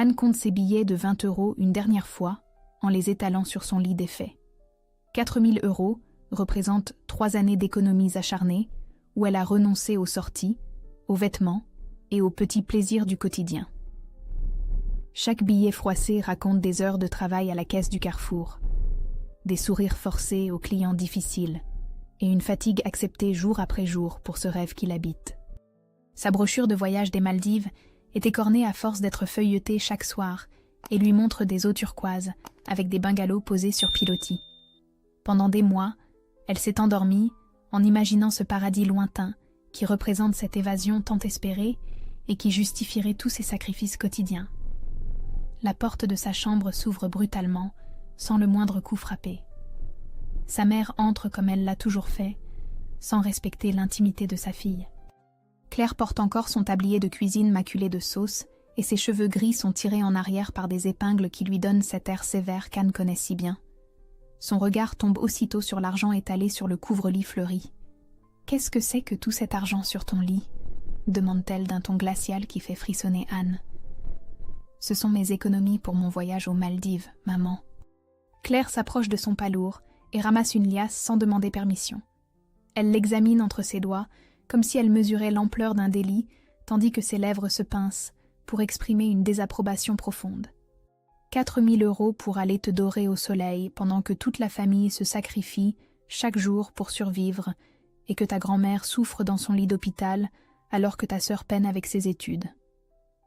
Anne compte ses billets de 20 € une dernière fois, en les étalant sur son lit défait. 4 000 € représentent 3 années d'économies acharnées, où elle a renoncé aux sorties, aux vêtements et aux petits plaisirs du quotidien. Chaque billet froissé raconte des heures de travail à la caisse du Carrefour, des sourires forcés aux clients difficiles et une fatigue acceptée jour après jour pour ce rêve qui l'habite. Sa brochure de voyage des Maldives est écornée à force d'être feuilletée chaque soir et lui montre des eaux turquoises avec des bungalows posés sur pilotis. Pendant des mois, elle s'est endormie en imaginant ce paradis lointain qui représente cette évasion tant espérée et qui justifierait tous ses sacrifices quotidiens. La porte de sa chambre s'ouvre brutalement, sans le moindre coup frappé. Sa mère entre comme elle l'a toujours fait, sans respecter l'intimité de sa fille. Claire porte encore son tablier de cuisine maculé de sauce et ses cheveux gris sont tirés en arrière par des épingles qui lui donnent cet air sévère qu'Anne connaît si bien. Son regard tombe aussitôt sur l'argent étalé sur le couvre-lit fleuri. « Qu'est-ce que c'est que tout cet argent sur ton lit ?» demande-t-elle d'un ton glacial qui fait frissonner Anne. « Ce sont mes économies pour mon voyage aux Maldives, maman. » Claire s'approche de son pas lourd et ramasse une liasse sans demander permission. Elle l'examine entre ses doigts, comme si elle mesurait l'ampleur d'un délit, tandis que ses lèvres se pincent pour exprimer une désapprobation profonde. 4 000 € pour aller te dorer au soleil pendant que toute la famille se sacrifie chaque jour pour survivre et que ta grand-mère souffre dans son lit d'hôpital alors que ta sœur peine avec ses études.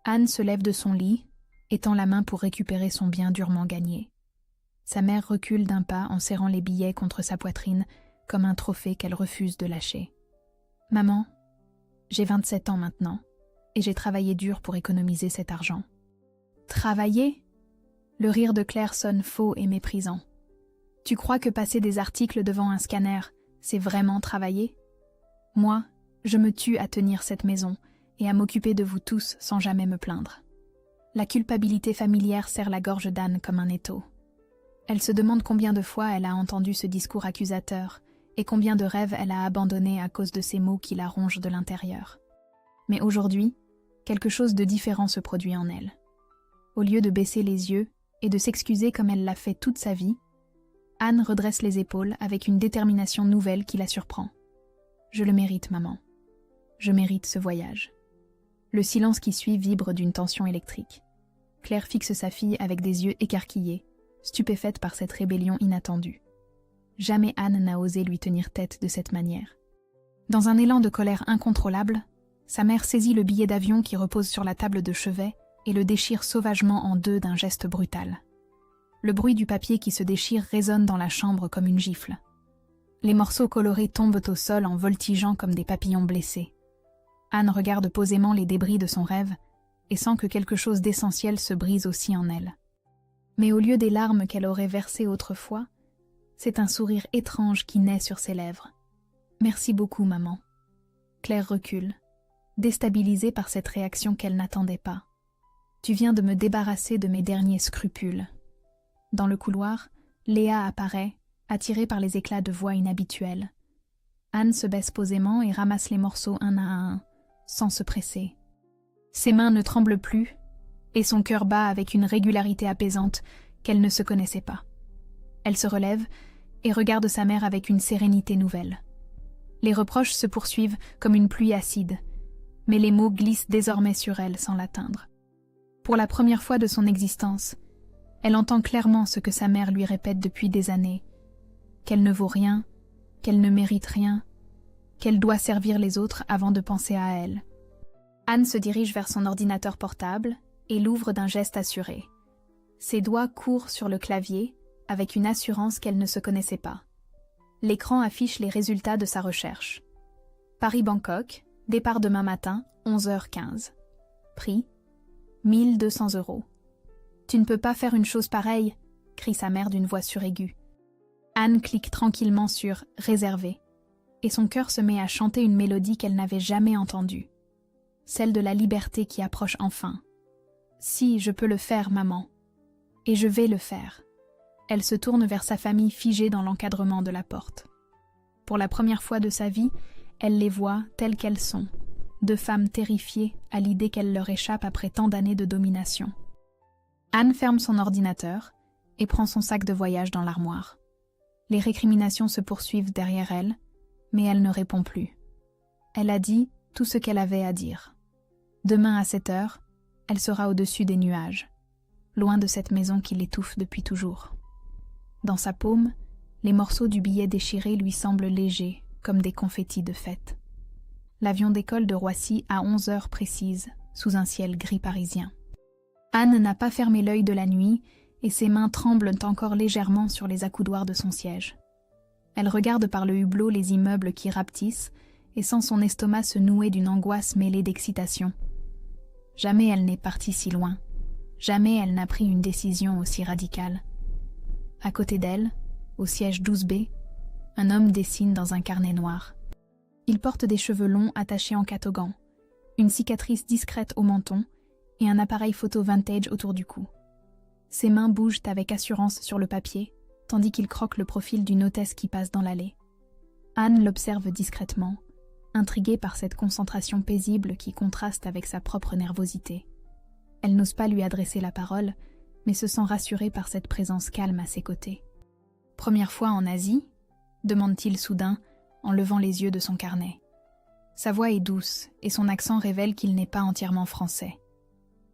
Anne se lève de son lit et tend la main pour récupérer son bien durement gagné. Sa mère recule d'un pas en serrant les billets contre sa poitrine comme un trophée qu'elle refuse de lâcher. « Maman, j'ai 27 ans maintenant et j'ai travaillé dur pour économiser cet argent. » « Travailler ?» Le rire de Claire sonne faux et méprisant. « Tu crois que passer des articles devant un scanner, c'est vraiment travailler ? Moi, je me tue à tenir cette maison et à m'occuper de vous tous sans jamais me plaindre. » La culpabilité familière serre la gorge d'Anne comme un étau. Elle se demande combien de fois elle a entendu ce discours accusateur et combien de rêves elle a abandonnés à cause de ces mots qui la rongent de l'intérieur. Mais aujourd'hui, quelque chose de différent se produit en elle. Au lieu de baisser les yeux et de s'excuser comme elle l'a fait toute sa vie, Anne redresse les épaules avec une détermination nouvelle qui la surprend. « Je le mérite, maman. Je mérite ce voyage. » Le silence qui suit vibre d'une tension électrique. Claire fixe sa fille avec des yeux écarquillés, stupéfaite par cette rébellion inattendue. Jamais Anne n'a osé lui tenir tête de cette manière. Dans un élan de colère incontrôlable, sa mère saisit le billet d'avion qui repose sur la table de chevet et le déchire sauvagement en deux d'un geste brutal. Le bruit du papier qui se déchire résonne dans la chambre comme une gifle. Les morceaux colorés tombent au sol en voltigeant comme des papillons blessés. Anne regarde posément les débris de son rêve et sent que quelque chose d'essentiel se brise aussi en elle. Mais au lieu des larmes qu'elle aurait versées autrefois, c'est un sourire étrange qui naît sur ses lèvres. « Merci beaucoup, maman. » Claire recule, déstabilisée par cette réaction qu'elle n'attendait pas. « Tu viens de me débarrasser de mes derniers scrupules. » Dans le couloir, Léa apparaît, attirée par les éclats de voix inhabituels. Anne se baisse posément et ramasse les morceaux un à un, sans se presser. Ses mains ne tremblent plus, et son cœur bat avec une régularité apaisante qu'elle ne se connaissait pas. Elle se relève et regarde sa mère avec une sérénité nouvelle. Les reproches se poursuivent comme une pluie acide, mais les mots glissent désormais sur elle sans l'atteindre. Pour la première fois de son existence, elle entend clairement ce que sa mère lui répète depuis des années, qu'elle ne vaut rien, qu'elle ne mérite rien, qu'elle doit servir les autres avant de penser à elle. Anne se dirige vers son ordinateur portable et l'ouvre d'un geste assuré. Ses doigts courent sur le clavier avec une assurance qu'elle ne se connaissait pas. L'écran affiche les résultats de sa recherche. Paris-Bangkok, départ demain matin, 11h15. Prix 1 200 €. « Tu ne peux pas faire une chose pareille !» crie sa mère d'une voix suraiguë. Anne clique tranquillement sur « Réservé » et son cœur se met à chanter une mélodie qu'elle n'avait jamais entendue. Celle de la liberté qui approche enfin. « Si, je peux le faire, maman. Et je vais le faire. » Elle se tourne vers sa famille figée dans l'encadrement de la porte. Pour la première fois de sa vie, elle les voit telles qu'elles sont, deux femmes terrifiées à l'idée qu'elle leur échappe après tant d'années de domination. Anne ferme son ordinateur et prend son sac de voyage dans l'armoire. Les récriminations se poursuivent derrière elle, mais elle ne répond plus. Elle a dit tout ce qu'elle avait à dire. Demain à 7 heures, elle sera au-dessus des nuages, loin de cette maison qui l'étouffe depuis toujours. Dans sa paume, les morceaux du billet déchiré lui semblent légers, comme des confettis de fête. L'avion décolle de Roissy à 11 heures précises, sous un ciel gris parisien. Anne n'a pas fermé l'œil de la nuit et ses mains tremblent encore légèrement sur les accoudoirs de son siège. Elle regarde par le hublot les immeubles qui rapetissent et sent son estomac se nouer d'une angoisse mêlée d'excitation. Jamais elle n'est partie si loin. Jamais elle n'a pris une décision aussi radicale. À côté d'elle, au siège 12B, un homme dessine dans un carnet noir. Il porte des cheveux longs attachés en catogan, une cicatrice discrète au menton et un appareil photo vintage autour du cou. Ses mains bougent avec assurance sur le papier, tandis qu'il croque le profil d'une hôtesse qui passe dans l'allée. Anne l'observe discrètement, intriguée par cette concentration paisible qui contraste avec sa propre nervosité. Elle n'ose pas lui adresser la parole, mais se sent rassurée par cette présence calme à ses côtés. « Première fois en Asie ?» demande-t-il soudain, en levant les yeux de son carnet. Sa voix est douce, et son accent révèle qu'il n'est pas entièrement français.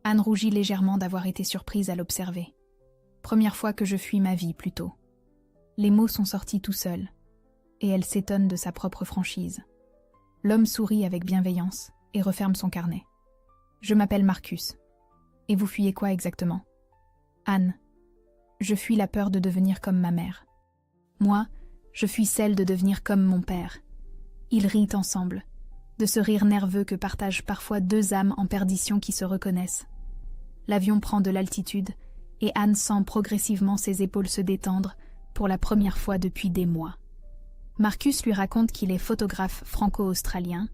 Anne rougit légèrement d'avoir été surprise à l'observer. « Première fois que je fuis ma vie, plutôt. » Les mots sont sortis tout seuls, et elle s'étonne de sa propre franchise. L'homme sourit avec bienveillance et referme son carnet. « Je m'appelle Marcus. Et vous fuyez quoi exactement ?»« Anne. Je fuis la peur de devenir comme ma mère. Moi, je fuis celle de devenir comme mon père. » Ils rient ensemble, de ce rire nerveux que partagent parfois deux âmes en perdition qui se reconnaissent. L'avion prend de l'altitude et Anne sent progressivement ses épaules se détendre pour la première fois depuis des mois. Marcus lui raconte qu'il est photographe franco-australien,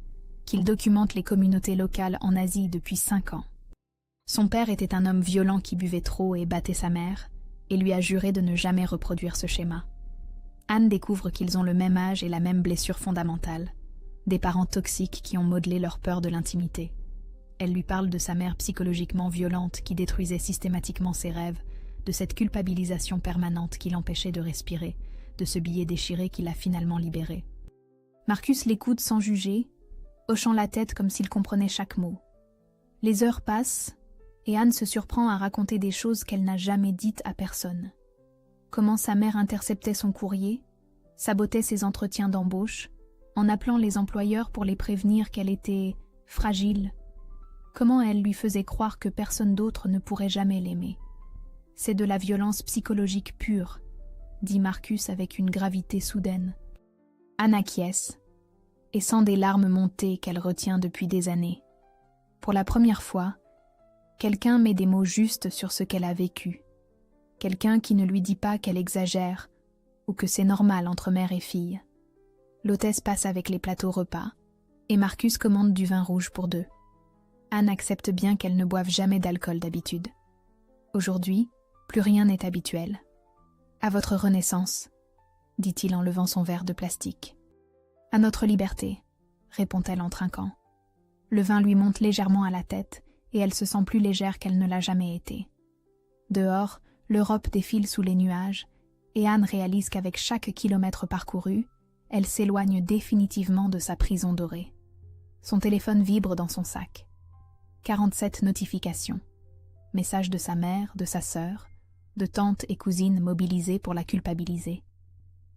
qu'il documente les communautés locales en Asie depuis 5 ans. Son père était un homme violent qui buvait trop et battait sa mère, et lui a juré de ne jamais reproduire ce schéma. Anne découvre qu'ils ont le même âge et la même blessure fondamentale, des parents toxiques qui ont modelé leur peur de l'intimité. Elle lui parle de sa mère psychologiquement violente qui détruisait systématiquement ses rêves, de cette culpabilisation permanente qui l'empêchait de respirer, de ce billet déchiré qui l'a finalement libéré. Marcus l'écoute sans juger, hochant la tête comme s'il comprenait chaque mot. Les heures passent, et Anne se surprend à raconter des choses qu'elle n'a jamais dites à personne. Comment sa mère interceptait son courrier, sabotait ses entretiens d'embauche, en appelant les employeurs pour les prévenir qu'elle était fragile. Comment elle lui faisait croire que personne d'autre ne pourrait jamais l'aimer. C'est de la violence psychologique pure, dit Marcus avec une gravité soudaine. Anne acquiesce, et sent des larmes monter qu'elle retient depuis des années. Pour la première fois, quelqu'un met des mots justes sur ce qu'elle a vécu. Quelqu'un qui ne lui dit pas qu'elle exagère ou que c'est normal entre mère et fille. L'hôtesse passe avec les plateaux repas et Marcus commande du vin rouge pour 2. Anne accepte bien qu'elle ne boive jamais d'alcool d'habitude. Aujourd'hui, plus rien n'est habituel. « À votre renaissance », dit-il en levant son verre de plastique. « À notre liberté », répond-elle en trinquant. Le vin lui monte légèrement à la tête et elle se sent plus légère qu'elle ne l'a jamais été. Dehors, l'Europe défile sous les nuages et Anne réalise qu'avec chaque kilomètre parcouru, elle s'éloigne définitivement de sa prison dorée. Son téléphone vibre dans son sac. 47 notifications. Messages de sa mère, de sa sœur, de tantes et cousines mobilisées pour la culpabiliser.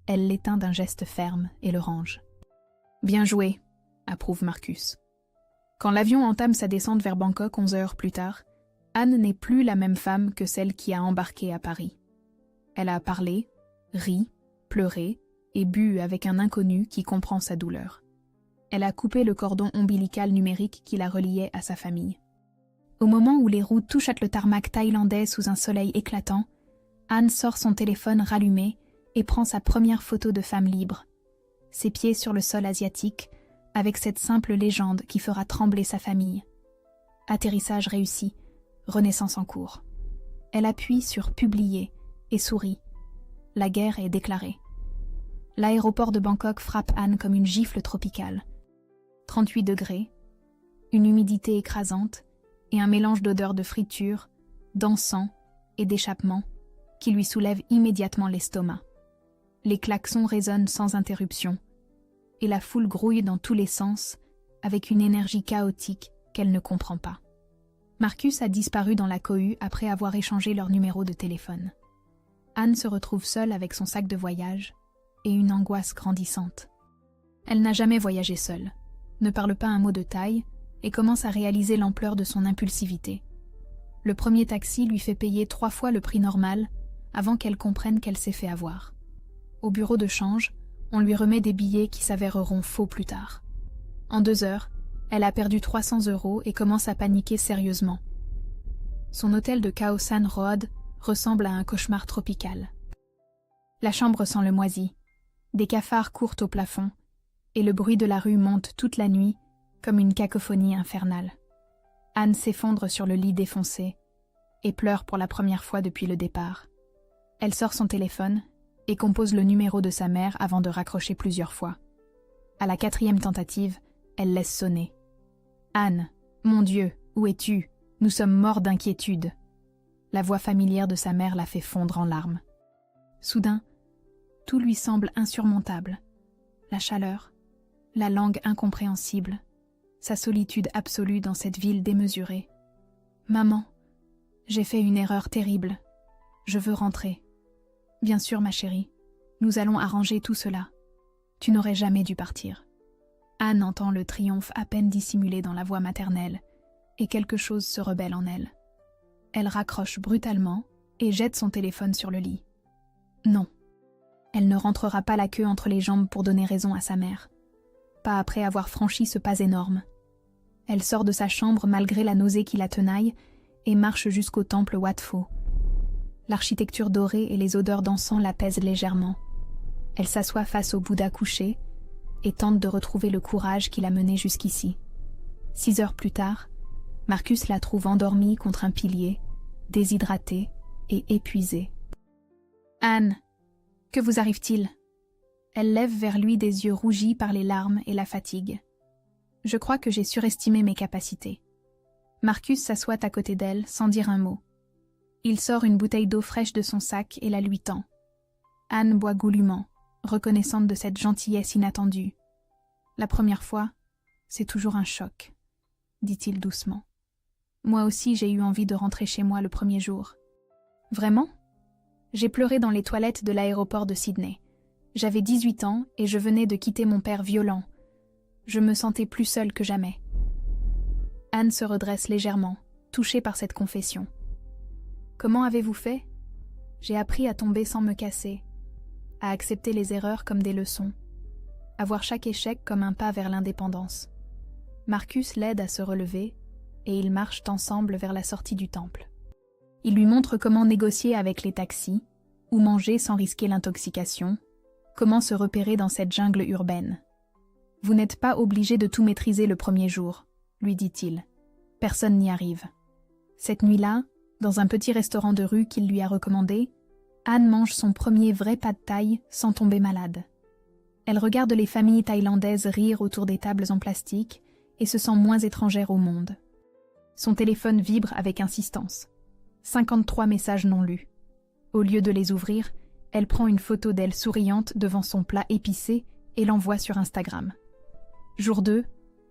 Elle l'éteint d'un geste ferme et le range. « Bien joué », approuve Marcus. Quand l'avion entame sa descente vers Bangkok 11 heures plus tard, Anne n'est plus la même femme que celle qui a embarqué à Paris. Elle a parlé, ri, pleuré et bu avec un inconnu qui comprend sa douleur. Elle a coupé le cordon ombilical numérique qui la reliait à sa famille. Au moment où les roues touchent le tarmac thaïlandais sous un soleil éclatant, Anne sort son téléphone rallumé et prend sa première photo de femme libre. Ses pieds sur le sol asiatique, avec cette simple légende qui fera trembler sa famille. Atterrissage réussi, renaissance en cours. Elle appuie sur « Publier » et sourit. La guerre est déclarée. L'aéroport de Bangkok frappe Anne comme une gifle tropicale. 38 degrés, une humidité écrasante et un mélange d'odeurs de friture, d'encens et d'échappement qui lui soulèvent immédiatement l'estomac. Les klaxons résonnent sans interruption et la foule grouille dans tous les sens avec une énergie chaotique qu'elle ne comprend pas. Marcus a disparu dans la cohue après avoir échangé leur numéro de téléphone. Anne se retrouve seule avec son sac de voyage et une angoisse grandissante. Elle n'a jamais voyagé seule, ne parle pas un mot de thaï et commence à réaliser l'ampleur de son impulsivité. Le premier taxi lui fait payer 3 fois le prix normal avant qu'elle comprenne qu'elle s'est fait avoir. Au bureau de change, on lui remet des billets qui s'avéreront faux plus tard. En 2 heures, elle a perdu 300 € et commence à paniquer sérieusement. Son hôtel de Khao San Road ressemble à un cauchemar tropical. La chambre sent le moisi, des cafards courent au plafond, et le bruit de la rue monte toute la nuit comme une cacophonie infernale. Anne s'effondre sur le lit défoncé et pleure pour la première fois depuis le départ. Elle sort son téléphone et compose le numéro de sa mère avant de raccrocher plusieurs fois. À la 4e tentative, elle laisse sonner. « Anne, mon Dieu, où es-tu? Nous sommes morts d'inquiétude. » La voix familière de sa mère la fait fondre en larmes. Soudain, tout lui semble insurmontable. La chaleur, la langue incompréhensible, sa solitude absolue dans cette ville démesurée. « Maman, j'ai fait une erreur terrible. Je veux rentrer. » « Bien sûr, ma chérie, nous allons arranger tout cela. Tu n'aurais jamais dû partir. » Anne entend le triomphe à peine dissimulé dans la voix maternelle, et quelque chose se rebelle en elle. Elle raccroche brutalement et jette son téléphone sur le lit. Non, elle ne rentrera pas la queue entre les jambes pour donner raison à sa mère. Pas après avoir franchi ce pas énorme. Elle sort de sa chambre malgré la nausée qui la tenaille et marche jusqu'au temple Wat Pho. L'architecture dorée et les odeurs d'encens l'apaisent légèrement. Elle s'assoit face au Bouddha couché et tente de retrouver le courage qui l'a menée jusqu'ici. 6 heures plus tard, Marcus la trouve endormie contre un pilier, déshydratée et épuisée. « Anne, que vous arrive-t-il » Elle lève vers lui des yeux rougis par les larmes et la fatigue. « Je crois que j'ai surestimé mes capacités. » Marcus s'assoit à côté d'elle sans dire un mot. Il sort une bouteille d'eau fraîche de son sac et la lui tend. Anne boit goulûment, reconnaissante de cette gentillesse inattendue. « La première fois, c'est toujours un choc, » dit-il doucement. « Moi aussi j'ai eu envie de rentrer chez moi le premier jour. »« Vraiment ? J'ai pleuré dans les toilettes de l'aéroport de Sydney. J'avais 18 ans et je venais de quitter mon père violent. Je me sentais plus seule que jamais. » Anne se redresse légèrement, touchée par cette confession. « Comment avez-vous fait ? J'ai appris à tomber sans me casser, à accepter les erreurs comme des leçons, à voir chaque échec comme un pas vers l'indépendance. » Marcus l'aide à se relever et ils marchent ensemble vers la sortie du temple. Il lui montre comment négocier avec les taxis, où manger sans risquer l'intoxication, comment se repérer dans cette jungle urbaine. « Vous n'êtes pas obligé de tout maîtriser le premier jour, » lui dit-il. « Personne n'y arrive. » Cette nuit-là, dans un petit restaurant de rue qu'il lui a recommandé, Anne mange son premier vrai pad thaï sans tomber malade. Elle regarde les familles thaïlandaises rire autour des tables en plastique et se sent moins étrangère au monde. Son téléphone vibre avec insistance. 53 messages non lus. Au lieu de les ouvrir, elle prend une photo d'elle souriante devant son plat épicé et l'envoie sur Instagram. Jour 2,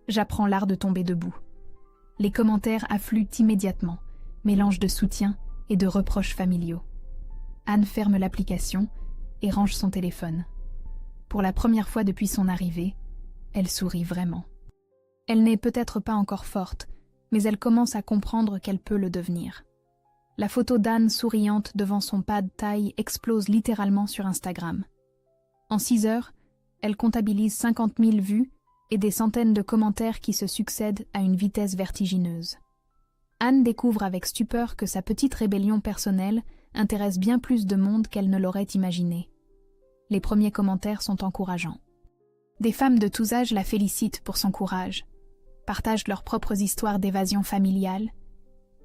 j'apprends l'art de tomber debout. Les commentaires affluent immédiatement, mélange de soutien et de reproches familiaux. Anne ferme l'application et range son téléphone. Pour la première fois depuis son arrivée, elle sourit vraiment. Elle n'est peut-être pas encore forte, mais elle commence à comprendre qu'elle peut le devenir. La photo d'Anne souriante devant son pad thaï explose littéralement sur Instagram. En 6 heures, elle comptabilise 50 000 vues et des centaines de commentaires qui se succèdent à une vitesse vertigineuse. Anne découvre avec stupeur que sa petite rébellion personnelle intéresse bien plus de monde qu'elle ne l'aurait imaginé. Les premiers commentaires sont encourageants. Des femmes de tous âges la félicitent pour son courage, partagent leurs propres histoires d'évasion familiale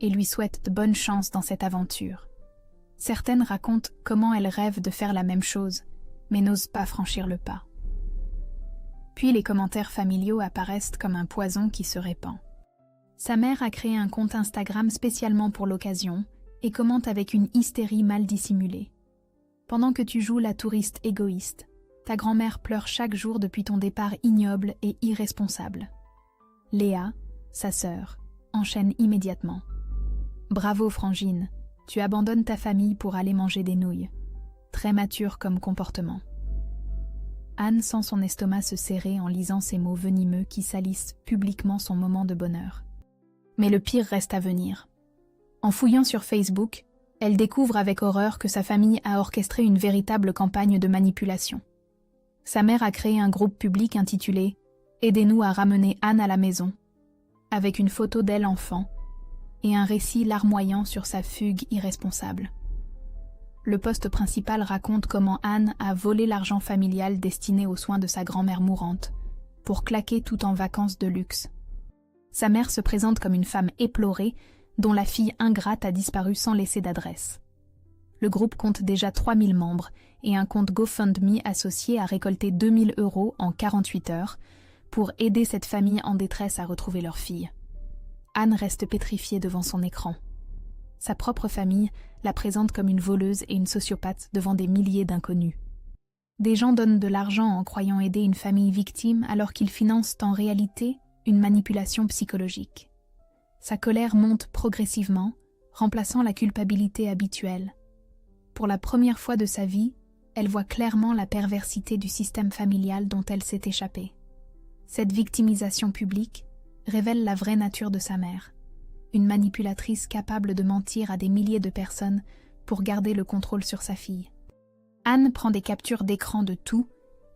et lui souhaitent de bonnes chances dans cette aventure. Certaines racontent comment elles rêvent de faire la même chose, mais n'osent pas franchir le pas. Puis les commentaires familiaux apparaissent comme un poison qui se répand. Sa mère a créé un compte Instagram spécialement pour l'occasion et commente avec une hystérie mal dissimulée. Pendant que tu joues la touriste égoïste, ta grand-mère pleure chaque jour depuis ton départ ignoble et irresponsable. Léa, sa sœur, enchaîne immédiatement. Bravo Frangine, tu abandonnes ta famille pour aller manger des nouilles. Très mature comme comportement. Anne sent son estomac se serrer en lisant ces mots venimeux qui salissent publiquement son moment de bonheur. Mais le pire reste à venir. En fouillant sur Facebook, elle découvre avec horreur que sa famille a orchestré une véritable campagne de manipulation. Sa mère a créé un groupe public intitulé « Aidez-nous à ramener Anne à la maison », avec une photo d'elle enfant et un récit larmoyant sur sa fugue irresponsable. Le post principal raconte comment Anne a volé l'argent familial destiné aux soins de sa grand-mère mourante, pour claquer tout en vacances de luxe. Sa mère se présente comme une femme éplorée, dont la fille ingrate a disparu sans laisser d'adresse. Le groupe compte déjà 3000 membres et un compte GoFundMe associé a récolté 2000 € en 48 heures pour aider cette famille en détresse à retrouver leur fille. Anne reste pétrifiée devant son écran. Sa propre famille la présente comme une voleuse et une sociopathe devant des milliers d'inconnus. Des gens donnent de l'argent en croyant aider une famille victime alors qu'ils financent en réalité une manipulation psychologique. Sa colère monte progressivement, remplaçant la culpabilité habituelle. Pour la première fois de sa vie, elle voit clairement la perversité du système familial dont elle s'est échappée. Cette victimisation publique révèle la vraie nature de sa mère. Une manipulatrice capable de mentir à des milliers de personnes pour garder le contrôle sur sa fille. Anne prend des captures d'écran de tout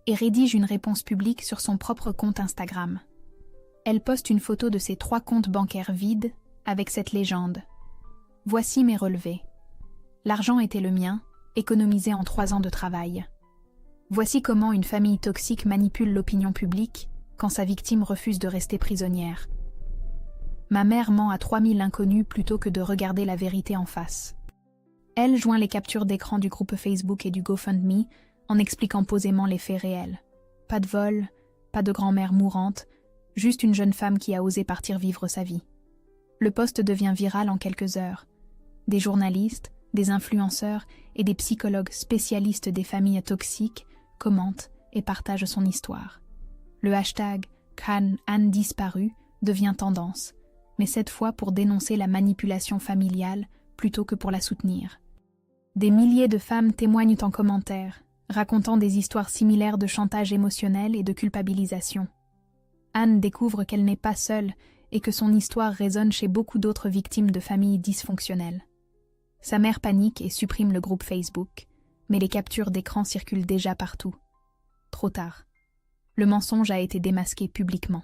et rédige une réponse publique sur son propre compte Instagram. Elle poste une photo de ses 3 comptes bancaires vides avec cette légende. « Voici mes relevés. L'argent était le mien, économisé en 3 ans de travail. Voici comment une famille toxique manipule l'opinion publique quand sa victime refuse de rester prisonnière. Ma mère ment à 3000 inconnus plutôt que de regarder la vérité en face. » Elle joint les captures d'écran du groupe Facebook et du GoFundMe en expliquant posément les faits réels. Pas de vol, pas de grand-mère mourante, juste une jeune femme qui a osé partir vivre sa vie. Le post devient viral en quelques heures. Des journalistes, des influenceurs et des psychologues spécialistes des familles toxiques commentent et partagent son histoire. Le hashtag #Anne disparue devient tendance, mais cette fois pour dénoncer la manipulation familiale plutôt que pour la soutenir. Des milliers de femmes témoignent en commentaire, racontant des histoires similaires de chantage émotionnel et de culpabilisation. Anne découvre qu'elle n'est pas seule et que son histoire résonne chez beaucoup d'autres victimes de familles dysfonctionnelles. Sa mère panique et supprime le groupe Facebook, mais les captures d'écran circulent déjà partout. Trop tard. Le mensonge a été démasqué publiquement.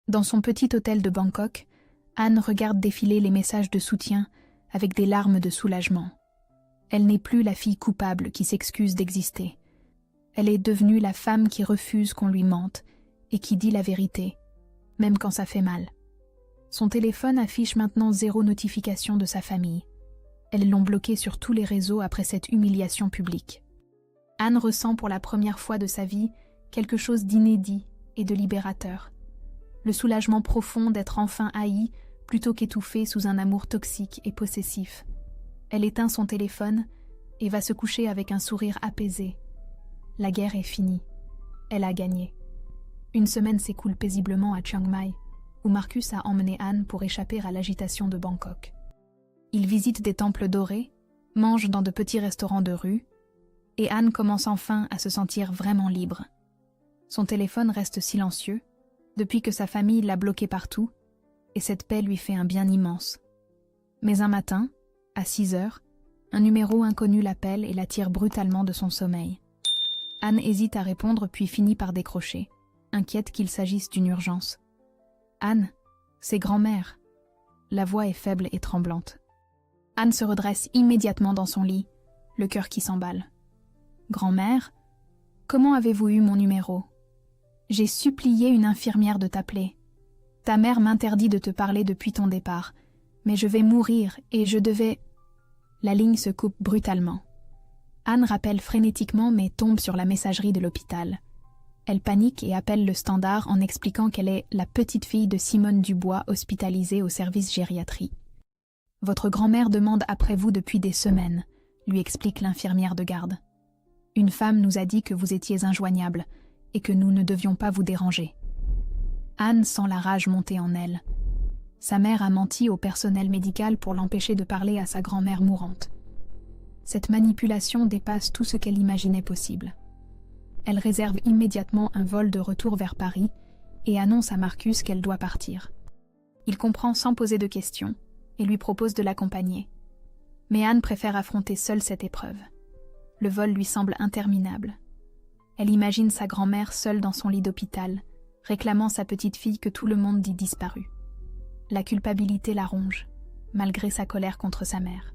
Dans son petit hôtel de Bangkok, Anne regarde défiler les messages de soutien avec des larmes de soulagement. Elle n'est plus la fille coupable qui s'excuse d'exister. Elle est devenue la femme qui refuse qu'on lui mente et qui dit la vérité, même quand ça fait mal. Son téléphone affiche maintenant 0 notification de sa famille. Elles l'ont bloquée sur tous les réseaux après cette humiliation publique. Anne ressent pour la première fois de sa vie quelque chose d'inédit et de libérateur. Le soulagement profond d'être enfin haïe plutôt qu'étouffée sous un amour toxique et possessif. Elle éteint son téléphone et va se coucher avec un sourire apaisé. La guerre est finie. Elle a gagné. Une semaine s'écoule paisiblement à Chiang Mai, où Marcus a emmené Anne pour échapper à l'agitation de Bangkok. Ils visitent des temples dorés, mangent dans de petits restaurants de rue, et Anne commence enfin à se sentir vraiment libre. Son téléphone reste silencieux, depuis que sa famille l'a bloqué partout, et cette paix lui fait un bien immense. Mais un matin, à 6 heures, un numéro inconnu l'appelle et la tire brutalement de son sommeil. Anne hésite à répondre puis finit par décrocher, inquiète qu'il s'agisse d'une urgence. « Anne, c'est grand-mère. » La voix est faible et tremblante. Anne se redresse immédiatement dans son lit, le cœur qui s'emballe. « Grand-mère, comment avez-vous eu mon numéro ? J'ai supplié une infirmière de t'appeler. Ta mère m'interdit de te parler depuis ton départ, mais je vais mourir et je devais... » La ligne se coupe brutalement. Anne rappelle frénétiquement mais tombe sur la messagerie de l'hôpital. Elle panique et appelle le standard en expliquant qu'elle est la petite fille de Simone Dubois hospitalisée au service gériatrie. Votre grand-mère demande après vous depuis des semaines, lui explique l'infirmière de garde. Une femme nous a dit que vous étiez injoignable et que nous ne devions pas vous déranger. Anne sent la rage monter en elle. Sa mère a menti au personnel médical pour l'empêcher de parler à sa grand-mère mourante. Cette manipulation dépasse tout ce qu'elle imaginait possible. Elle réserve immédiatement un vol de retour vers Paris et annonce à Marcus qu'elle doit partir. Il comprend sans poser de questions et lui propose de l'accompagner. Mais Anne préfère affronter seule cette épreuve. Le vol lui semble interminable. Elle imagine sa grand-mère seule dans son lit d'hôpital, réclamant sa petite fille que tout le monde dit disparue. La culpabilité la ronge, malgré sa colère contre sa mère.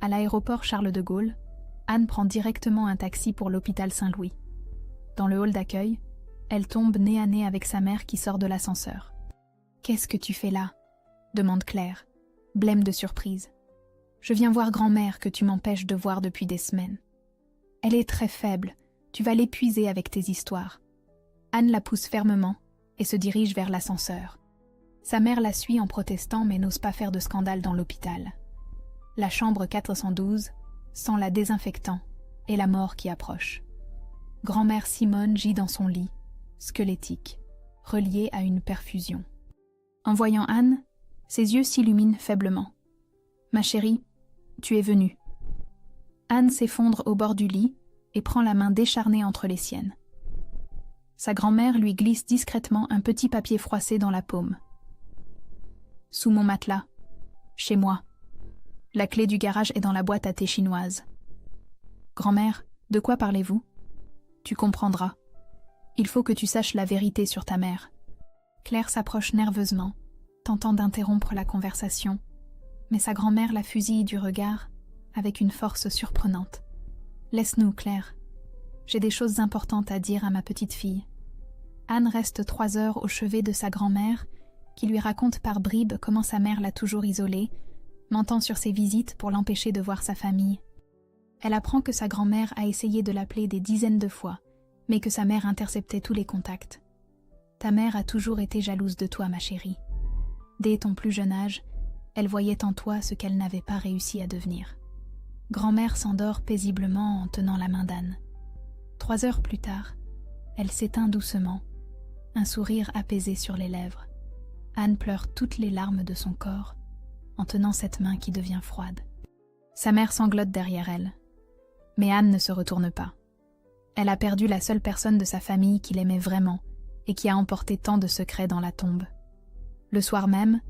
À l'aéroport Charles de Gaulle, Anne prend directement un taxi pour l'hôpital Saint-Louis. Dans le hall d'accueil, elle tombe nez à nez avec sa mère qui sort de l'ascenseur. « Qu'est-ce que tu fais là ?» demande Claire, blême de surprise. « Je viens voir grand-mère que tu m'empêches de voir depuis des semaines. Elle est très faible, tu vas l'épuiser avec tes histoires. » Anne la pousse fermement et se dirige vers l'ascenseur. Sa mère la suit en protestant mais n'ose pas faire de scandale dans l'hôpital. La chambre 412 sent la désinfectant et la mort qui approche. Grand-mère Simone gît dans son lit, squelettique, reliée à une perfusion. En voyant Anne, ses yeux s'illuminent faiblement. « Ma chérie, tu es venue. » Anne s'effondre au bord du lit et prend la main décharnée entre les siennes. Sa grand-mère lui glisse discrètement un petit papier froissé dans la paume. « Sous mon matelas. Chez moi. La clé du garage est dans la boîte à thé chinoise. »« Grand-mère, de quoi parlez-vous ? » ?»« Tu comprendras. Il faut que tu saches la vérité sur ta mère. » Claire s'approche nerveusement, tentant d'interrompre la conversation, mais sa grand-mère la fusille du regard avec une force surprenante. « Laisse-nous, Claire. J'ai des choses importantes à dire à ma petite fille. » Anne reste 3 heures au chevet de sa grand-mère, qui lui raconte par bribes comment sa mère l'a toujours isolée, mentant sur ses visites pour l'empêcher de voir sa famille. Elle apprend que sa grand-mère a essayé de l'appeler des dizaines de fois, mais que sa mère interceptait tous les contacts. « Ta mère a toujours été jalouse de toi, ma chérie. Dès ton plus jeune âge, elle voyait en toi ce qu'elle n'avait pas réussi à devenir. » Grand-mère s'endort paisiblement en tenant la main d'Anne. 3 heures plus tard, elle s'éteint doucement, un sourire apaisé sur les lèvres. Anne pleure toutes les larmes de son corps, en tenant cette main qui devient froide. Sa mère sanglote derrière elle. Mais Anne ne se retourne pas. Elle a perdu la seule personne de sa famille qui l'aimait vraiment et qui a emporté tant de secrets dans la tombe. Le soir même,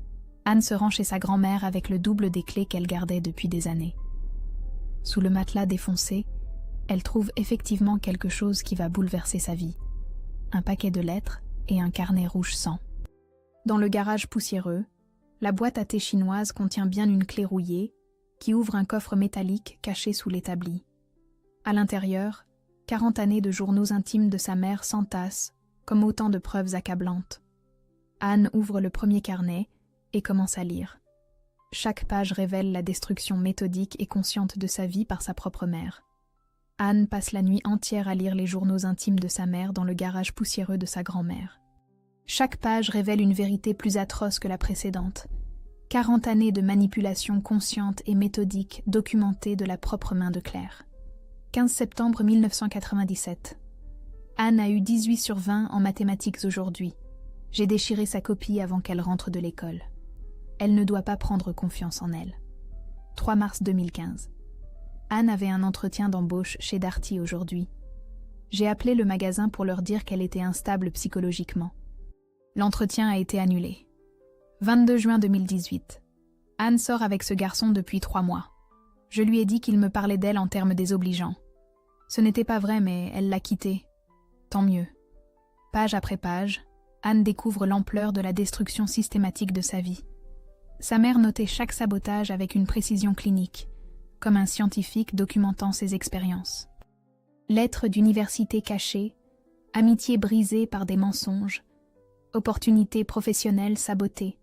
Anne se rend chez sa grand-mère avec le double des clés qu'elle gardait depuis des années. Sous le matelas défoncé, elle trouve effectivement quelque chose qui va bouleverser sa vie. Un paquet de lettres et un carnet rouge sang. Dans le garage poussiéreux, la boîte à thé chinoise contient bien une clé rouillée qui ouvre un coffre métallique caché sous l'établi. À l'intérieur, 40 années de journaux intimes de sa mère s'entassent comme autant de preuves accablantes. Anne ouvre le premier carnet et commence à lire. Chaque page révèle la destruction méthodique et consciente de sa vie par sa propre mère. Anne passe la nuit entière à lire les journaux intimes de sa mère dans le garage poussiéreux de sa grand-mère. Chaque page révèle une vérité plus atroce que la précédente. 40 années de manipulation consciente et méthodique documentée de la propre main de Claire. 15 septembre 1997. Anne a eu 18 sur 20 en mathématiques aujourd'hui. J'ai déchiré sa copie avant qu'elle rentre de l'école. Elle ne doit pas prendre confiance en elle. 3 mars 2015. Anne avait un entretien d'embauche chez Darty aujourd'hui. J'ai appelé le magasin pour leur dire qu'elle était instable psychologiquement. L'entretien a été annulé. 22 juin 2018. Anne sort avec ce garçon depuis 3 mois. Je lui ai dit qu'il me parlait d'elle en termes désobligeants. Ce n'était pas vrai, mais elle l'a quitté. Tant mieux. Page après page, Anne découvre l'ampleur de la destruction systématique de sa vie. Sa mère notait chaque sabotage avec une précision clinique, comme un scientifique documentant ses expériences. Lettres d'université cachées, amitié brisée par des mensonges, opportunités professionnelles sabotées,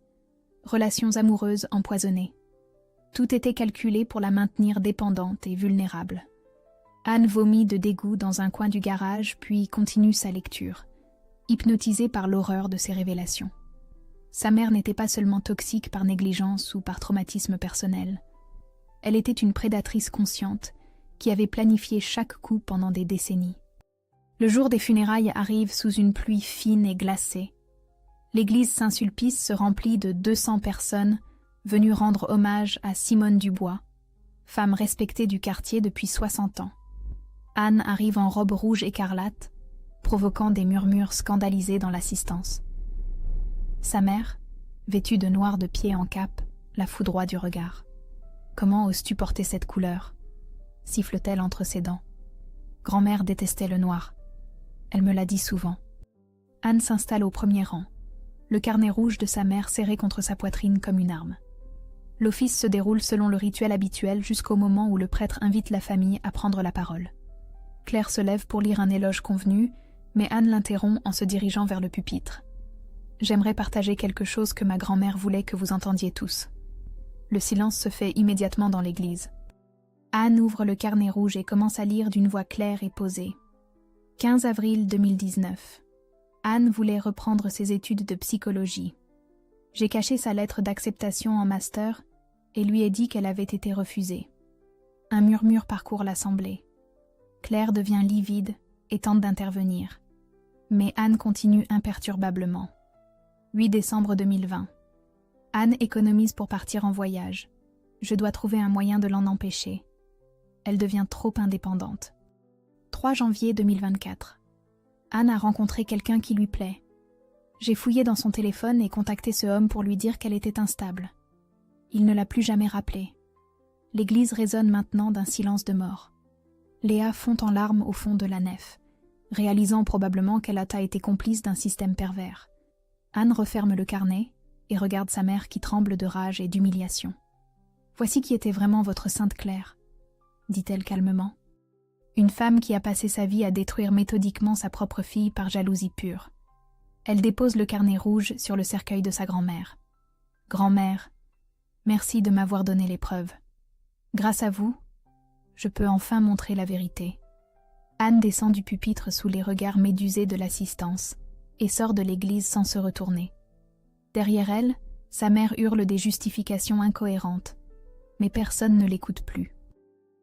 relations amoureuses empoisonnées. Tout était calculé pour la maintenir dépendante et vulnérable. Anne vomit de dégoût dans un coin du garage, puis continue sa lecture, hypnotisée par l'horreur de ses révélations. Sa mère n'était pas seulement toxique par négligence ou par traumatisme personnel. Elle était une prédatrice consciente qui avait planifié chaque coup pendant des décennies. Le jour des funérailles arrive sous une pluie fine et glacée. L'église Saint-Sulpice se remplit de 200 personnes venues rendre hommage à Simone Dubois, femme respectée du quartier depuis 60 ans. Anne arrive en robe rouge écarlate, provoquant des murmures scandalisés dans l'assistance. Sa mère, vêtue de noir de pied en cap, la foudroie du regard. « Comment oses-tu porter cette couleur ?» siffle-t-elle entre ses dents. Grand-mère détestait le noir. Elle me l'a dit souvent. Anne s'installe au premier rang, le carnet rouge de sa mère serré contre sa poitrine comme une arme. L'office se déroule selon le rituel habituel jusqu'au moment où le prêtre invite la famille à prendre la parole. Claire se lève pour lire un éloge convenu, mais Anne l'interrompt en se dirigeant vers le pupitre. « J'aimerais partager quelque chose que ma grand-mère voulait que vous entendiez tous. » Le silence se fait immédiatement dans l'église. Anne ouvre le carnet rouge et commence à lire d'une voix claire et posée. 15 avril 2019. Anne voulait reprendre ses études de psychologie. J'ai caché sa lettre d'acceptation en master et lui ai dit qu'elle avait été refusée. Un murmure parcourt l'assemblée. Claire devient livide et tente d'intervenir. Mais Anne continue imperturbablement. 8 décembre 2020. Anne économise pour partir en voyage. Je dois trouver un moyen de l'en empêcher. Elle devient trop indépendante. 3 janvier 2024. Anne a rencontré quelqu'un qui lui plaît. J'ai fouillé dans son téléphone et contacté ce homme pour lui dire qu'elle était instable. Il ne l'a plus jamais rappelée. L'église résonne maintenant d'un silence de mort. Léa fond en larmes au fond de la nef, réalisant probablement qu'elle a été complice d'un système pervers. Anne referme le carnet et regarde sa mère qui tremble de rage et d'humiliation. « Voici qui était vraiment votre sainte Claire », dit-elle calmement. Une femme qui a passé sa vie à détruire méthodiquement sa propre fille par jalousie pure. Elle dépose le carnet rouge sur le cercueil de sa grand-mère. « Grand-mère, merci de m'avoir donné les preuves. Grâce à vous, je peux enfin montrer la vérité. » Anne descend du pupitre sous les regards médusés de l'assistance et sort de l'église sans se retourner. Derrière elle, sa mère hurle des justifications incohérentes, mais personne ne l'écoute plus.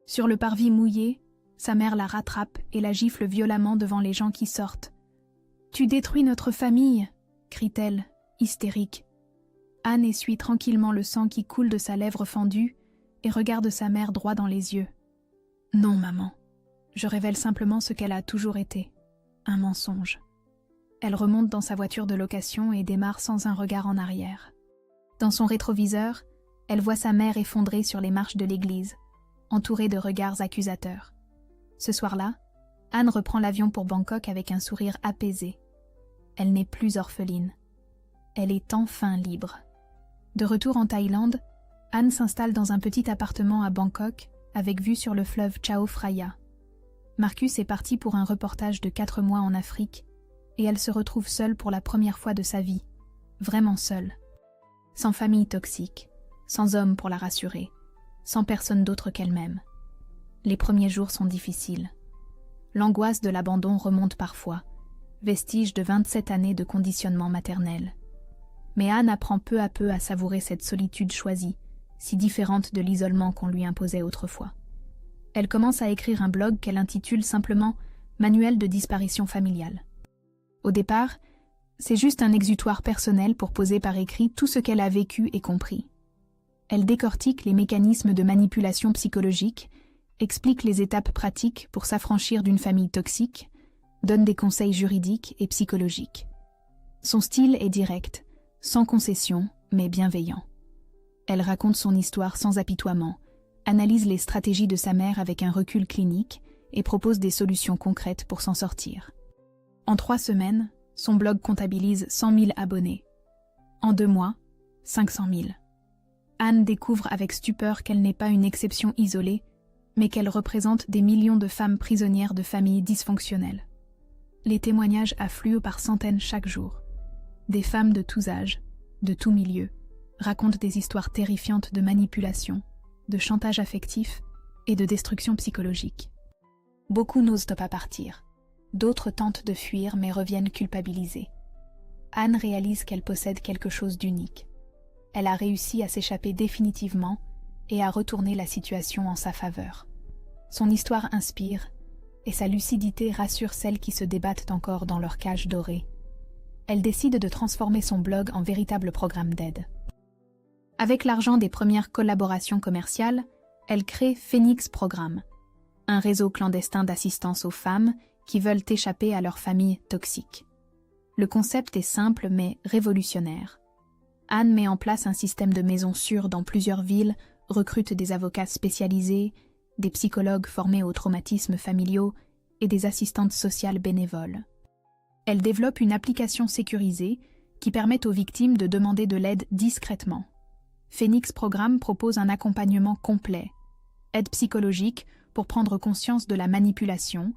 Sur le parvis mouillé, sa mère la rattrape et la gifle violemment devant les gens qui sortent. « Tu détruis notre famille !» crie-t-elle, hystérique. Anne essuie tranquillement le sang qui coule de sa lèvre fendue et regarde sa mère droit dans les yeux. « Non, maman. Je révèle simplement ce qu'elle a toujours été. Un mensonge. » Elle remonte dans sa voiture de location et démarre sans un regard en arrière. Dans son rétroviseur, elle voit sa mère effondrée sur les marches de l'église, entourée de regards accusateurs. Ce soir-là, Anne reprend l'avion pour Bangkok avec un sourire apaisé. Elle n'est plus orpheline. Elle est enfin libre. De retour en Thaïlande, Anne s'installe dans un petit appartement à Bangkok avec vue sur le fleuve Chao Phraya. Marcus est parti pour un reportage de 4 mois en Afrique et elle se retrouve seule pour la première fois de sa vie, vraiment seule. Sans famille toxique, sans homme pour la rassurer, sans personne d'autre qu'elle-même. Les premiers jours sont difficiles. L'angoisse de l'abandon remonte parfois, vestige de 27 années de conditionnement maternel. Mais Anne apprend peu à peu à savourer cette solitude choisie, si différente de l'isolement qu'on lui imposait autrefois. Elle commence à écrire un blog qu'elle intitule simplement « Manuel de disparition familiale ». Au départ, c'est juste un exutoire personnel pour poser par écrit tout ce qu'elle a vécu et compris. Elle décortique les mécanismes de manipulation psychologique, explique les étapes pratiques pour s'affranchir d'une famille toxique, donne des conseils juridiques et psychologiques. Son style est direct, sans concession, mais bienveillant. Elle raconte son histoire sans apitoiement, analyse les stratégies de sa mère avec un recul clinique et propose des solutions concrètes pour s'en sortir. En 3 semaines, son blog comptabilise 100 000 abonnés. En 2 mois, 500 000. Anne découvre avec stupeur qu'elle n'est pas une exception isolée, mais qu'elle représente des millions de femmes prisonnières de familles dysfonctionnelles. Les témoignages affluent par centaines chaque jour. Des femmes de tous âges, de tous milieux, racontent des histoires terrifiantes de manipulation, de chantage affectif et de destruction psychologique. Beaucoup n'osent pas partir. D'autres tentent de fuir mais reviennent culpabilisés. Anne réalise qu'elle possède quelque chose d'unique. Elle a réussi à s'échapper définitivement et à retourner la situation en sa faveur. Son histoire inspire, et sa lucidité rassure celles qui se débattent encore dans leur cage dorée. Elle décide de transformer son blog en véritable programme d'aide. Avec l'argent des premières collaborations commerciales, elle crée Phoenix Programme, un réseau clandestin d'assistance aux femmes qui veulent échapper à leur famille toxique. Le concept est simple mais révolutionnaire. Anne met en place un système de maisons sûres dans plusieurs villes, recrute des avocats spécialisés, des psychologues formés aux traumatismes familiaux et des assistantes sociales bénévoles. Elle développe une application sécurisée qui permet aux victimes de demander de l'aide discrètement. Phoenix Programme propose un accompagnement complet, aide psychologique pour prendre conscience de la manipulation,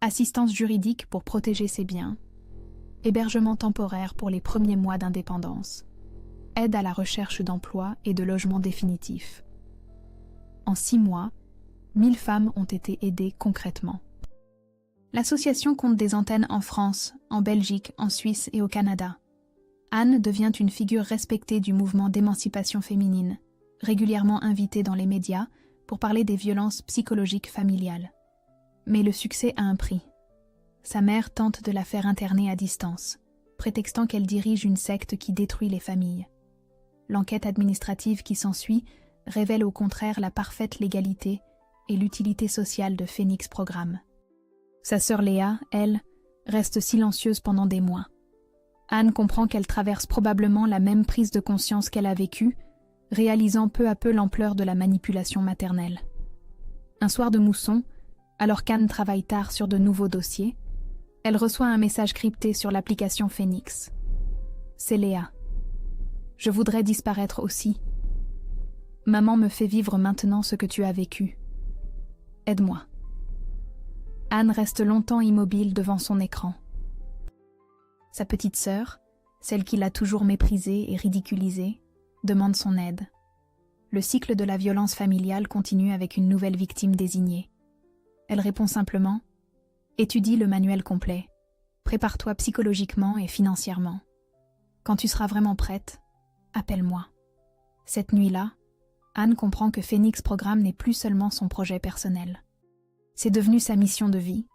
assistance juridique pour protéger ses biens, hébergement temporaire pour les premiers mois d'indépendance, aide à la recherche d'emploi et de logement définitif. En 6 mois, 1000 femmes ont été aidées concrètement. L'association compte des antennes en France, en Belgique, en Suisse et au Canada. Anne devient une figure respectée du mouvement d'émancipation féminine, régulièrement invitée dans les médias pour parler des violences psychologiques familiales. Mais le succès a un prix. Sa mère tente de la faire interner à distance, prétextant qu'elle dirige une secte qui détruit les familles. L'enquête administrative qui s'ensuit révèle au contraire la parfaite légalité et l'utilité sociale de Phoenix Programme. Sa sœur Léa, elle, reste silencieuse pendant des mois. Anne comprend qu'elle traverse probablement la même prise de conscience qu'elle a vécue, réalisant peu à peu l'ampleur de la manipulation maternelle. Un soir de mousson, alors qu'Anne travaille tard sur de nouveaux dossiers, elle reçoit un message crypté sur l'application Phoenix. C'est Léa. « Je voudrais disparaître aussi. Maman me fait vivre maintenant ce que tu as vécu. Aide-moi. » Anne reste longtemps immobile devant son écran. Sa petite sœur, celle qui l'a toujours méprisée et ridiculisée, demande son aide. Le cycle de la violence familiale continue avec une nouvelle victime désignée. Elle répond simplement « Étudie le manuel complet. Prépare-toi psychologiquement et financièrement. Quand tu seras vraiment prête, appelle-moi. » Cette nuit-là, Anne comprend que Phoenix Programme n'est plus seulement son projet personnel. C'est devenu sa mission de vie,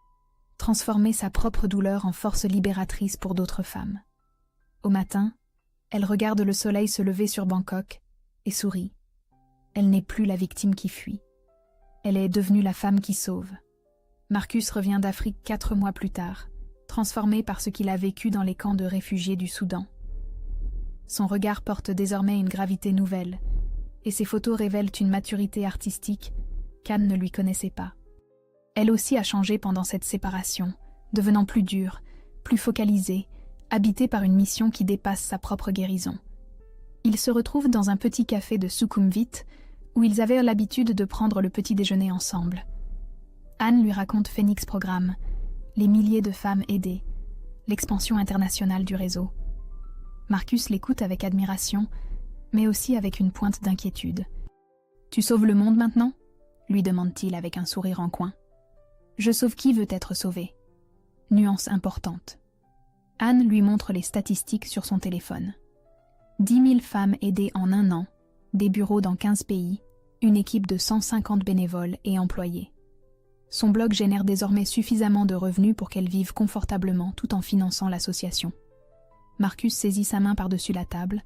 transformer sa propre douleur en force libératrice pour d'autres femmes. Au matin, elle regarde le soleil se lever sur Bangkok et sourit. Elle n'est plus la victime qui fuit. Elle est devenue la femme qui sauve. Marcus revient d'Afrique 4 mois plus tard, transformé par ce qu'il a vécu dans les camps de réfugiés du Soudan. Son regard porte désormais une gravité nouvelle, et ses photos révèlent une maturité artistique qu'Anne ne lui connaissait pas. Elle aussi a changé pendant cette séparation, devenant plus dure, plus focalisée, habitée par une mission qui dépasse sa propre guérison. Ils se retrouvent dans un petit café de Sukhumvit, où ils avaient l'habitude de prendre le petit déjeuner ensemble. Anne lui raconte Phoenix Programme, les milliers de femmes aidées, l'expansion internationale du réseau. Marcus l'écoute avec admiration, mais aussi avec une pointe d'inquiétude. « Tu sauves le monde maintenant ?» lui demande-t-il avec un sourire en coin. « Je sauve qui veut être sauvé. » Nuance importante. Anne lui montre les statistiques sur son téléphone. 10 000 femmes aidées en 1 an, des bureaux dans 15 pays, une équipe de 150 bénévoles et employés. Son blog génère désormais suffisamment de revenus pour qu'elle vive confortablement tout en finançant l'association. Marcus saisit sa main par-dessus la table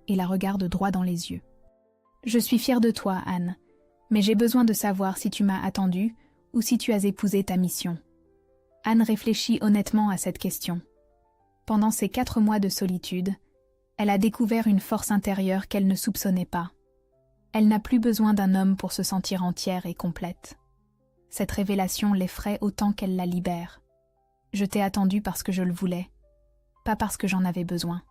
et la regarde droit dans les yeux. « Je suis fière de toi, Anne, mais j'ai besoin de savoir si tu m'as attendue ou si tu as épousé ta mission. » Anne réfléchit honnêtement à cette question. Pendant ces 4 mois de solitude, elle a découvert une force intérieure qu'elle ne soupçonnait pas. Elle n'a plus besoin d'un homme pour se sentir entière et complète. Cette révélation l'effraie autant qu'elle la libère. Je t'ai attendu parce que je le voulais, pas parce que j'en avais besoin.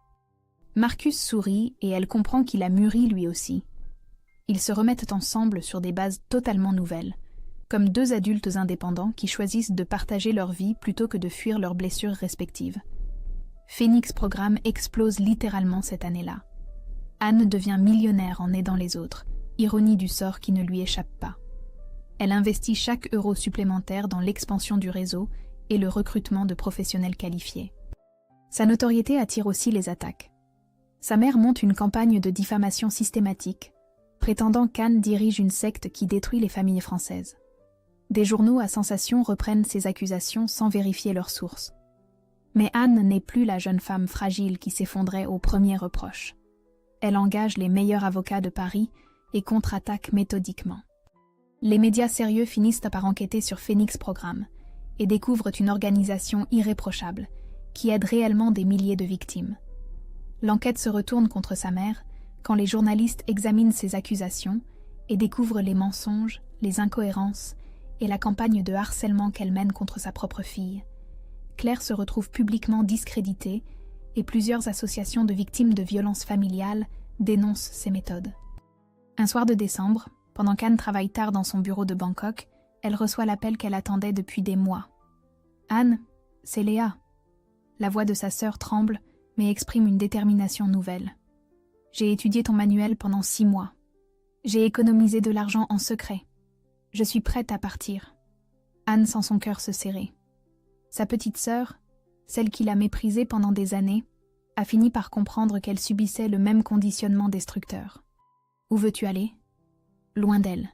Marcus sourit et elle comprend qu'il a mûri lui aussi. Ils se remettent ensemble sur des bases totalement nouvelles, comme 2 adultes indépendants qui choisissent de partager leur vie plutôt que de fuir leurs blessures respectives. Phoenix Programme explose littéralement cette année-là. Anne devient millionnaire en aidant les autres, ironie du sort qui ne lui échappe pas. Elle investit chaque euro supplémentaire dans l'expansion du réseau et le recrutement de professionnels qualifiés. Sa notoriété attire aussi les attaques. Sa mère monte une campagne de diffamation systématique, prétendant qu'Anne dirige une secte qui détruit les familles françaises. Des journaux à sensation reprennent ces accusations sans vérifier leurs sources. Mais Anne n'est plus la jeune femme fragile qui s'effondrait au premier reproche. Elle engage les meilleurs avocats de Paris et contre-attaque méthodiquement. Les médias sérieux finissent par enquêter sur Phoenix Programme et découvrent une organisation irréprochable qui aide réellement des milliers de victimes. L'enquête se retourne contre sa mère quand les journalistes examinent ses accusations et découvrent les mensonges, les incohérences et la campagne de harcèlement qu'elle mène contre sa propre fille. Claire se retrouve publiquement discréditée et plusieurs associations de victimes de violences familiales dénoncent ses méthodes. Un soir de décembre, pendant qu'Anne travaille tard dans son bureau de Bangkok, elle reçoit l'appel qu'elle attendait depuis des mois. « Anne, c'est Léa. » La voix de sa sœur tremble, mais exprime une détermination nouvelle. « J'ai étudié ton manuel pendant 6 mois. J'ai économisé de l'argent en secret. Je suis prête à partir. » Anne sent son cœur se serrer. Sa petite sœur, celle qui l'a méprisée pendant des années, a fini par comprendre qu'elle subissait le même conditionnement destructeur. « Où veux-tu aller ? » Loin d'elle.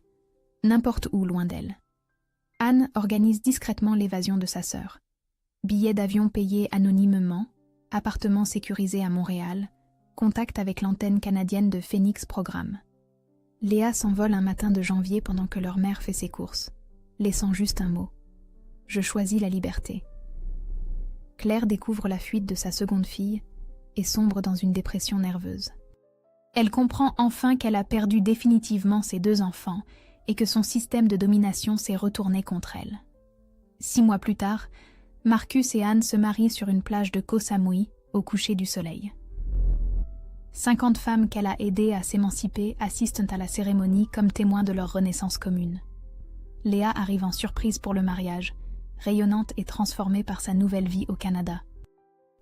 N'importe où loin d'elle. Anne organise discrètement l'évasion de sa sœur. Billets d'avion payés anonymement, appartement sécurisé à Montréal, contact avec l'antenne canadienne de Phoenix Programme. Léa s'envole un matin de janvier pendant que leur mère fait ses courses, laissant juste un mot. « Je choisis la liberté ». Claire découvre la fuite de sa seconde fille et sombre dans une dépression nerveuse. Elle comprend enfin qu'elle a perdu définitivement ses 2 enfants et que son système de domination s'est retourné contre elle. 6 mois plus tard, Marcus et Anne se marient sur une plage de Koh Samui au coucher du soleil. 50 femmes qu'elle a aidées à s'émanciper assistent à la cérémonie comme témoins de leur renaissance commune. Léa arrive en surprise pour le mariage, rayonnante et transformée par sa nouvelle vie au Canada.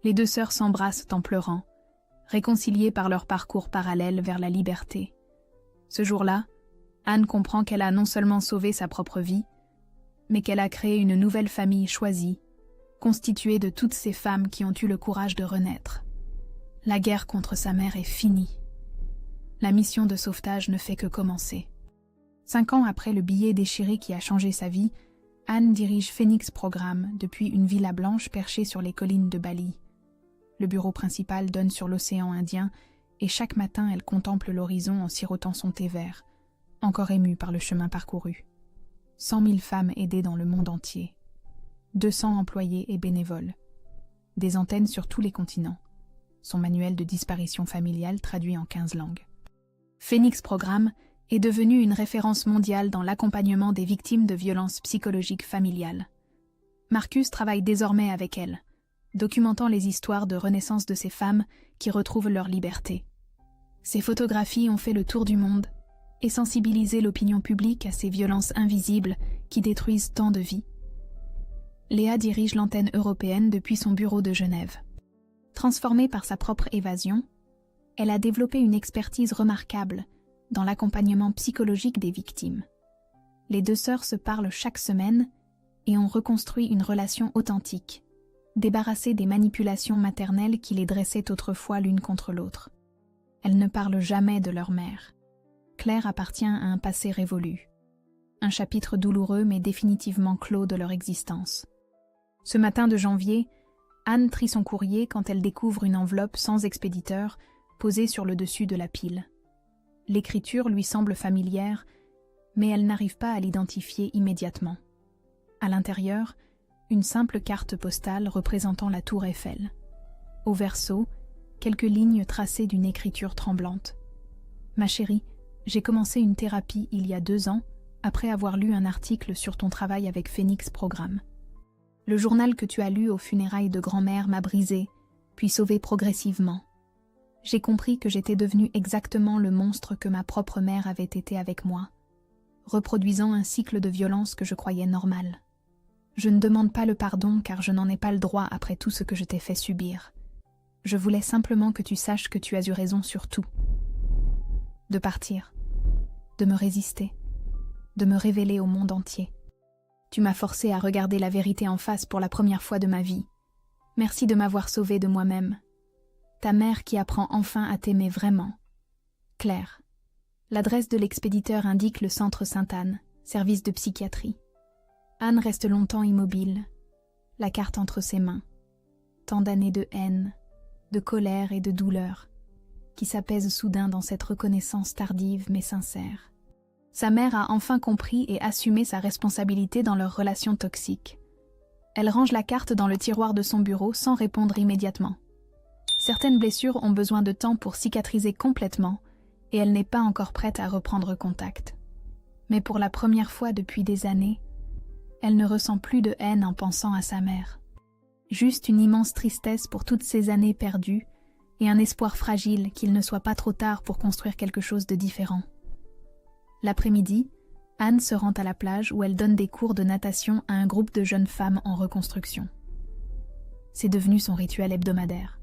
Les 2 sœurs s'embrassent en pleurant, réconciliées par leur parcours parallèle vers la liberté. Ce jour-là, Anne comprend qu'elle a non seulement sauvé sa propre vie, mais qu'elle a créé une nouvelle famille choisie, constituée de toutes ces femmes qui ont eu le courage de renaître. La guerre contre sa mère est finie. La mission de sauvetage ne fait que commencer. 5 ans après le billet déchiré qui a changé sa vie, Anne dirige Phoenix Programme depuis une villa blanche perchée sur les collines de Bali. Le bureau principal donne sur l'océan Indien et chaque matin elle contemple l'horizon en sirotant son thé vert, encore émue par le chemin parcouru. 100 000 femmes aidées dans le monde entier. 200 employés et bénévoles. Des antennes sur tous les continents. Son manuel de disparition familiale traduit en 15 langues. Phoenix Programme est devenu une référence mondiale dans l'accompagnement des victimes de violences psychologiques familiales. Marcus travaille désormais avec elle, documentant les histoires de renaissance de ces femmes qui retrouvent leur liberté. Ces photographies ont fait le tour du monde et sensibilisé l'opinion publique à ces violences invisibles qui détruisent tant de vies. Léa dirige l'antenne européenne depuis son bureau de Genève. Transformée par sa propre évasion, elle a développé une expertise remarquable dans l'accompagnement psychologique des victimes. Les 2 sœurs se parlent chaque semaine et ont reconstruit une relation authentique, débarrassées des manipulations maternelles qui les dressaient autrefois l'une contre l'autre. Elles ne parlent jamais de leur mère. Claire appartient à un passé révolu. Un chapitre douloureux mais définitivement clos de leur existence. Ce matin de janvier, Anne trie son courrier quand elle découvre une enveloppe sans expéditeur posée sur le dessus de la pile. L'écriture lui semble familière, mais elle n'arrive pas à l'identifier immédiatement. À l'intérieur, une simple carte postale représentant la tour Eiffel. Au verso, quelques lignes tracées d'une écriture tremblante. « Ma chérie, j'ai commencé une thérapie il y a 2 ans, après avoir lu un article sur ton travail avec Phoenix Programme. Le journal que tu as lu aux funérailles de grand-mère m'a brisé, puis sauvé progressivement. J'ai compris que j'étais devenue exactement le monstre que ma propre mère avait été avec moi, reproduisant un cycle de violence que je croyais normal. Je ne demande pas le pardon car je n'en ai pas le droit après tout ce que je t'ai fait subir. Je voulais simplement que tu saches que tu as eu raison sur tout. De partir, de me résister, de me révéler au monde entier. Tu m'as forcé à regarder la vérité en face pour la première fois de ma vie. Merci de m'avoir sauvée de moi-même. Ta mère qui apprend enfin à t'aimer vraiment. Claire. L'adresse de l'expéditeur indique le centre Sainte-Anne, service de psychiatrie. Anne reste longtemps immobile, la carte entre ses mains. Tant d'années de haine, de colère et de douleur, qui s'apaisent soudain dans cette reconnaissance tardive mais sincère. Sa mère a enfin compris et assumé sa responsabilité dans leur relation toxique. Elle range la carte dans le tiroir de son bureau sans répondre immédiatement. Certaines blessures ont besoin de temps pour cicatriser complètement et elle n'est pas encore prête à reprendre contact. Mais pour la première fois depuis des années, elle ne ressent plus de haine en pensant à sa mère. Juste une immense tristesse pour toutes ces années perdues et un espoir fragile qu'il ne soit pas trop tard pour construire quelque chose de différent. L'après-midi, Anne se rend à la plage où elle donne des cours de natation à un groupe de jeunes femmes en reconstruction. C'est devenu son rituel hebdomadaire.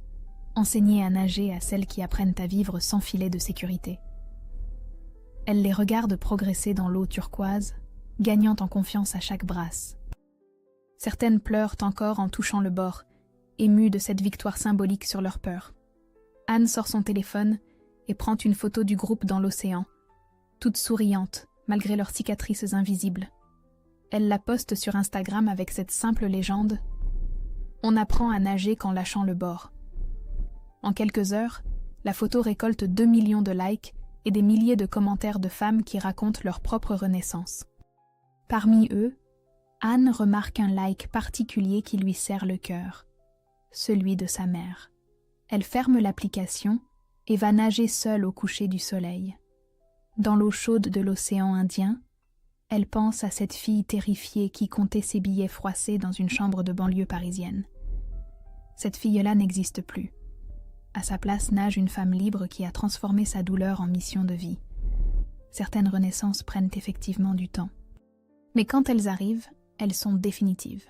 Enseigner à nager à celles qui apprennent à vivre sans filet de sécurité. Elle les regarde progresser dans l'eau turquoise, gagnant en confiance à chaque brasse. Certaines pleurent encore en touchant le bord, émues de cette victoire symbolique sur leur peur. Anne sort son téléphone et prend une photo du groupe dans l'océan, toute souriante, malgré leurs cicatrices invisibles. Elle la poste sur Instagram avec cette simple légende « On apprend à nager qu'en lâchant le bord ». En quelques heures, la photo récolte 2 millions de likes et des milliers de commentaires de femmes qui racontent leur propre renaissance. Parmi eux, Anne remarque un like particulier qui lui serre le cœur, celui de sa mère. Elle ferme l'application et va nager seule au coucher du soleil. Dans l'eau chaude de l'océan Indien, elle pense à cette fille terrifiée qui comptait ses billets froissés dans une chambre de banlieue parisienne. Cette fille-là n'existe plus. À sa place nage une femme libre qui a transformé sa douleur en mission de vie. Certaines renaissances prennent effectivement du temps. Mais quand elles arrivent, elles sont définitives.